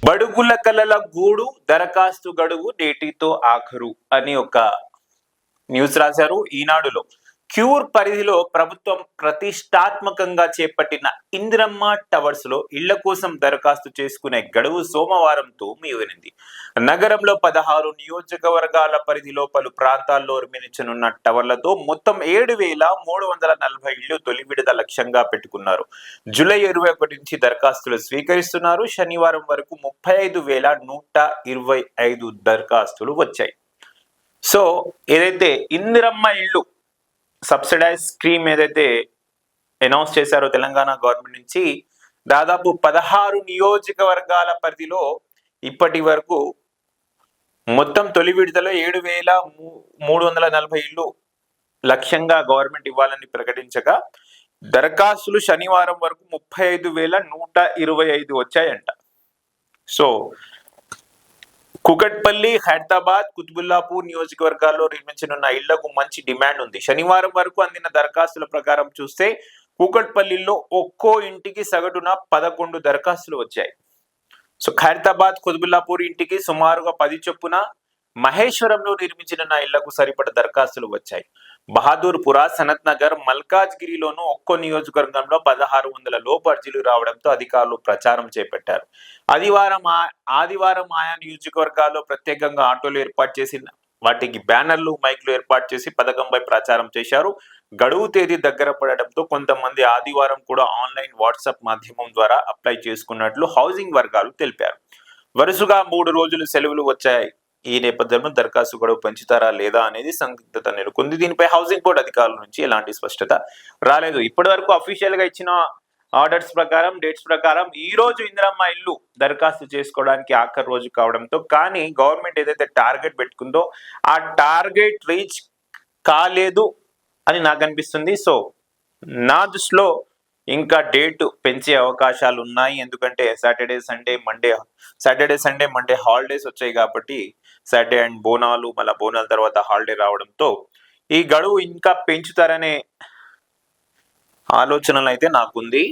బడుగుల కలల గూడు దరఖాస్తు గడువు నేటితో ఆఖరు అని ఒక న్యూస్ రాశారు ఈనాడులో. క్యూర్ పరిధిలో ప్రభుత్వం ప్రతిష్టాత్మకంగా చేపట్టిన ఇందిరమ్మ టవర్స్ లో ఇళ్ల కోసం దరఖాస్తు చేసుకునే గడువు సోమవారంతో ముగియనుంది. నగరంలో 16 నియోజకవర్గాల పరిధిలో పలు ప్రాంతాల్లో నిర్మించనున్న టవర్లతో మొత్తం 7,340 ఇళ్లు తొలి విడత లక్ష్యంగా పెట్టుకున్నారు. జూలై 21 నుంచి దరఖాస్తులు స్వీకరిస్తున్నారు. శనివారం వరకు 35,125 దరఖాస్తులు వచ్చాయి. సో ఏదైతే ఇందిరమ్మ ఇల్లు సబ్సిడైజ్ స్కీమ్ ఏదైతే అనౌన్స్ చేశారో తెలంగాణ గవర్నమెంట్ నుంచి, దాదాపు 16 నియోజకవర్గాల పరిధిలో ఇప్పటి వరకు మొత్తం తొలి విడతలో 7,340 ఇల్లు లక్ష్యంగా గవర్నమెంట్ ఇవ్వాలని ప్రకటించగా దరఖాస్తులు శనివారం వరకు 35,125 వచ్చాయంట. సో కుకట్పల్లి, హైదరాబాద్, కుతుబుల్లాపూర్ నియోజకవర్గాల్లో నిర్మించనున్న ఇళ్లకు మంచి డిమాండ్ ఉంది. శనివారం వరకు అందిన దరఖాస్తుల ప్రకారం చూస్తే కుకట్పల్లిలో ఒక్కో ఇంటికి సగటున 11 దరఖాస్తులు వచ్చాయి. సో ఖైరతాబాద్, కుతుబుల్లాపూర్ ఇంటికి సుమారుగా 10 చొప్పున, మహేశ్వరంలో నిర్మించిన ఇళ్లకు సరిపడ దరఖాస్తులు వచ్చాయి. బహదూర్పుర, సనత్ నగర్, మల్కాజ్గిరిలోనూ ఒక్కో నియోజకవర్గంలో 1600 లోపు అర్జీలు రావడంతో అధికారులు ప్రచారం చేపట్టారు. ఆదివారం ఆయా నియోజకవర్గాల్లో ప్రత్యేకంగా ఆటోలు ఏర్పాటు చేసి వాటికి బ్యానర్లు, మైక్లు ఏర్పాటు చేసి పథకంపై ప్రచారం చేశారు. గడువు తేదీ దగ్గర పడడంతో కొంతమంది ఆదివారం కూడా ఆన్లైన్ వాట్సాప్ మాధ్యమం ద్వారా అప్లై చేసుకున్నట్లు హౌసింగ్ వర్గాలు తెలిపారు. వరుసగా 3 రోజులు సెలవులు వచ్చాయి. ఈ నేపథ్యంలో దరఖాస్తు గడువు పెంచుతారా లేదా అనేది సందిగ్ధత నెలకొంది. దీనిపై హౌసింగ్ బోర్డు అధికారుల నుంచి ఎలాంటి స్పష్టత రాలేదు. ఇప్పటి వరకు అఫీషియల్ గా ఇచ్చిన ఆర్డర్స్ ప్రకారం, డేట్స్ ప్రకారం ఈ రోజు ఇందిరమ్మ ఇల్లు దరఖాస్తు చేసుకోవడానికి ఆఖరి రోజు కావడంతో, కానీ గవర్నమెంట్ ఏదైతే టార్గెట్ పెట్టుకుందో ఆ టార్గెట్ రీచ్ కాలేదు అని నాకు అనిపిస్తుంది. సో నా దృష్టిలో ఇంకా డేట్ పెంచే అవకాశాలు ఉన్నాయి. ఎందుకంటే సాటర్డే సండే మండే హాలిడేస్ వచ్చాయి కాబట్టి, సాటర్డే అండ్ బోనాలు, మళ్ళీ బోనాల తర్వాత హాలిడే రావడంతో ఈ గడువు ఇంకా పెంచుతారనే ఆలోచనలు అయితే నాకుంది.